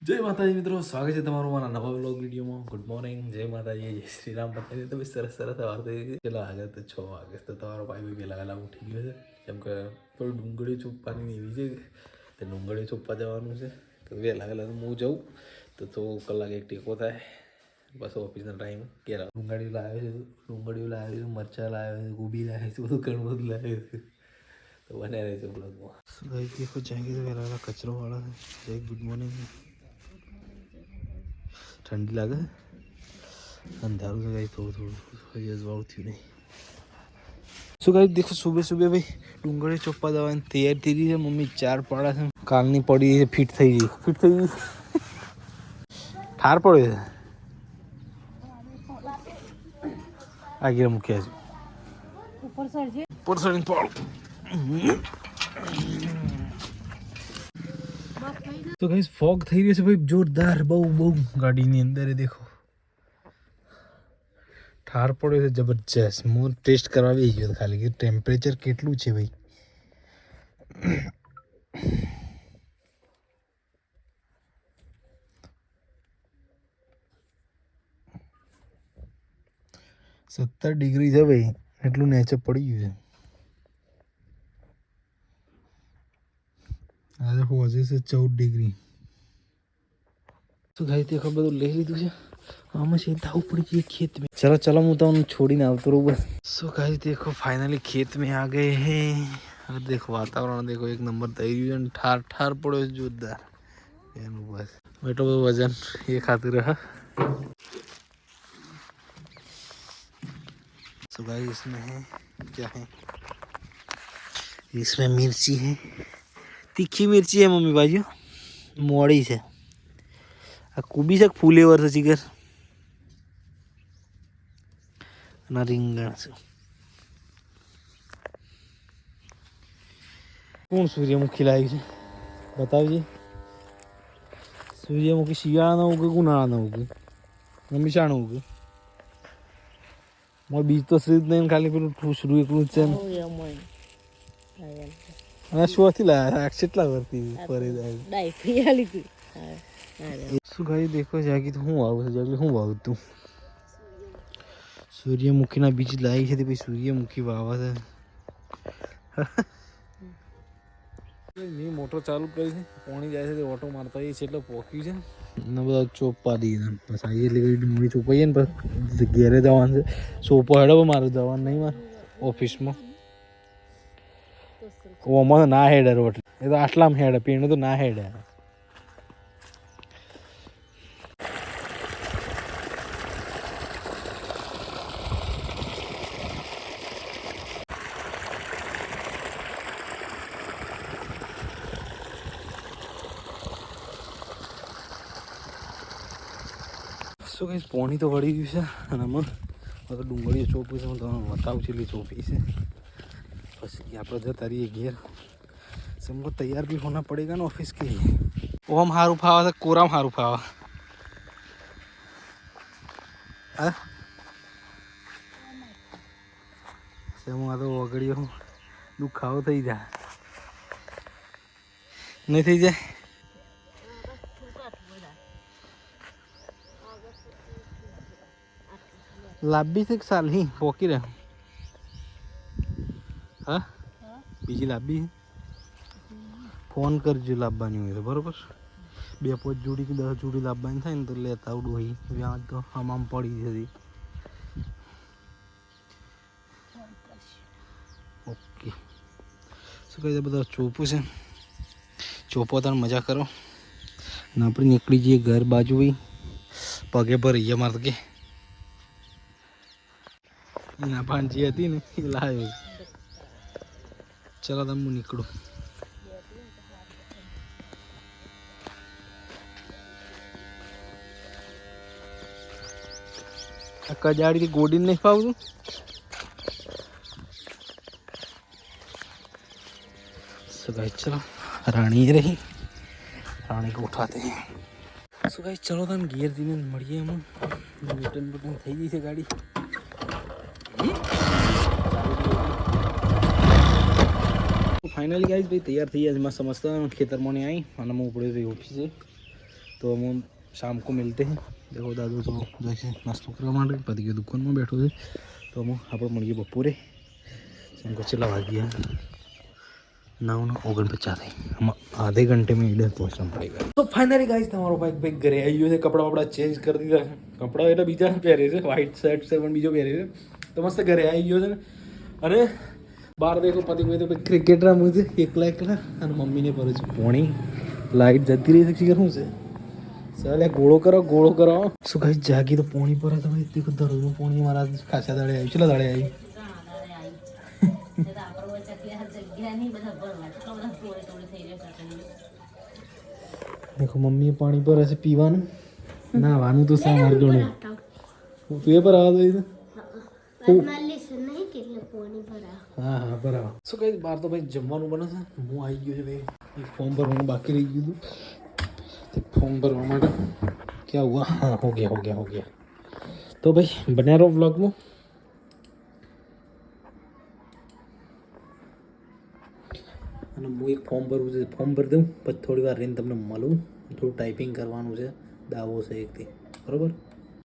જય માતાજી મિત્રો, સ્વાગત છે તમારું મારા નવા વ્લોગ વિડીયોમાં. ગુડ મોર્નિંગ, જય માતાજી, જય શ્રી રામ. બધાને તો સરસ સરસ વાર થઈ ગઈ. કેટલા વાગે તો 6 વાગે તો તમારો ભાઈ બી પહેલાં વહેલા ઉઠી ગયો છે. કેમ કે થોડું ડુંગળી ચોપ્પાની એવી છે તે ડુંગળી ચોપ્પા જવાનું છે. તો વહેલા વહેલા તો હું જાઉં તો કલાક એક ટેકો થાય. બસ ઓફિસનો ટાઈમ ઘેર ડુંગળી લાવ્યો છે, ડુંગળીઓ લાવ્યો છે, મરચાં લાવ્યો છે, ગોબી લાવ્યો છે, બધું ઘણું બધું લાવ્યું છે. તો બને રહે છે બ્લોગમાં. ભાઈ દેખો જાएंगे तो वह कचरो वाला है. जय गुड मॉर्निंग. ठंडी लागे अंधारू से गई थोड़ा अजवाड़ू थी नहीं. सो गाइस देखो सुबह सुबह भाई डूंगળી ચોપ્પા જવાની તૈયાર થઈ રહી છે. મમ્મી ચાર પાડા છે કાલની પડી છે, ફિટ થઈ ગઈ ઠાર પડ્યો છે. આગળ મૂક્યા છે ઉપર ચડીને પાડું. तो गाइस फॉग થઈ રહ્યો છે ભાઈ જોરદાર, બહુ ગાડીની અંદર દેખો ઠાર પડ્યો છે જબરજસ્ત. હું ટેસ્ટ કરવા આવી ગયો ખાલી કે ટેમ્પરેચર કેટલું છે ભાઈ. સત્તર ડિગ્રી છે ભાઈ, એટલું નેચર પડી ગયું છે. આજે પહોંચે છે 14 ડિગ્રી. तो गाइस देखो બધું લઈ લીધું છે. आमा से दाव पड़ी गई खेत में. चलो चलो मैं तो छोड़ी ना आवतो रहूं बस. सो गाइस देखो फाइनली खेत में आ गए हैं. और देखो वातावरण देखो एक नंबर થઈ ગયું છે. ઠાર ઠાર પડ્યો જોરદાર એનું બસ બેટો વજન ये खातिर रहा. सो गाइस इसमें है क्या है, इसमें मिर्ची है, तीखी मिर्ची है मम्मी बाजू मोड़ी से. आ कूबी से फूलेवर से चिकर ना રીંગણ છે. કોણ સૂર્યમુખી લાવી છે બતાવજે. સૂર્યમુખી શિયાળાનો ઉગે કે ઉનાળાનો ઉગે? મમ્મી શાણું ઉગે? મારે બીજ તો સીધ નહીં, ખાલી પેલું ઠૂસરું એકલું જ છે ને. અને શોથી લાવ્યા કેટલા વર્ષથી ફરી જાય. શું ખાઈ દેખો જાગી તો હું આવું છે જાગી હું વાવું તું. સૂર્યમુખીના બીજ લાવી છે તે પછી સૂર્યમુખી વાવા છે. મેં મોટર ચાલુ કરી છે, પાણી જાય છે તે ઓટો મારતા એ છે એટલે પોક્યું છે ને બધા ચોપ્પા દઈએ બસ આવી એટલે ડુંગળી ચોપાઈએ ને પછી ઘેરે જવાનું છે. સોપો હેડો મારે જવાનું નહીં મારે ઓફિસમાં. ઓમાં ના હેડે રોટ એ તો આટલામાં હેડે પીણું તો ના હેડે. શું કંઈ પોણી તો વળી ગયું છે અને આમાં તો ડુંગળીઓ ચોપી છે. હું તમને બતાવું છું એટલી ચોપી છે. પછી આપણે જતા રહીએ ઘેર. સમકો તૈયાર भी होना पड़ेगा ना ऑफिस के लिए. ओम हारू फावा था कोराम हारू फावा. હા હું આ તો વગડીઓ દુખાવો થઈ જાય નહીં થઈ જાય. લાંબી છે સાલ હી પોકી રહે. હા બીજી લાંબી ફોન કરજો લાવવાની હોય તો બરાબર. 2-5 જોડી કે 10 જોડી લાવવાની થાય ને તો લેતા આવડું હોય. વ્યાજ તો હમામ પડી જતી. ઓકે શું કહે બધા ચોપું છે. ચોપો તાર મજા કરો અને આપણે નીકળી જઈએ ઘર બાજુ. ભાઈ પગે પર રહીએ મારે કે ના ભાંજી હતી ને એ લાવ્યો. ચલો તમે હું નીકળું. આ કજાડીથી ગોડીને નહીં ફાવતું. चलो रानी रही रानी को उठाते हैं. सो गाइस चलो तो गियर दिन મળીએ. हम બટન બટન થઈ ગઈ છે ગાડી. फाइनली गाइस भाई तैयार थी आज मैं समझता खेतर में आई અને હું ઉપડે રહી ઓફિસે. તો तो हम शाम को मिलते हैं. देखो दादू तो जैसे नाश्तो કરવા માટે પતિ કે દુકાનમાં બેઠો છે. તો હું આપણે મળીએ બપોરે. हमको चला गया 9:49 हम आधे घंटे में इधर पहुंचना पड़ेगा. तो फाइनली गाइस તમારો ભાઈ ઘરે આવી ગયો છે. કપડા વપડા ચેન્જ કરી દીધા છે. કપડા એટલે બીજા પહેરે છે, વ્હાઈટ શર્ટ છે પણ બીજો પહેરે છે. તો મસ્ત ઘરે આવી ગયો છે અને બહાર દેખો પતિ ભાઈ તો ક્રિકેટ રમું છે એકલા અને મમ્મીને ભરે છે પોણી. લાઈટ જતી રહી છે શું છે ચાલે ગોળો કરો શું ગાઈસ જાગી તો પોણી પર તમે દેખો દરરોજ પોણી મારા ખાસા દાડે આવી ચલા દાડે આવી देखो मम्मी पानी पर ऐसे पीवान ना वानू तो सा मार दो તું એ પર આવા દઈ હા હા બરાબર. શું કઈ બાર તો ભાઈ જમવાનું બને છે. હું આવી ગયો છે ભાઈ એક ફોર્મ ભરવાનું બાકી રહી ગયું હતું. फॉर्म भरवा માટે क्या हुआ हाँ हो गया तो भाई बना रहो व्लॉग में. અને હું એક ફોર્મ ભરવું છે ફોર્મ ભરી દઉં પછી થોડી વાર રહીને તમને મળું. થોડું ટાઈપિંગ કરવાનું છે દાવો છે એકથી બરાબર.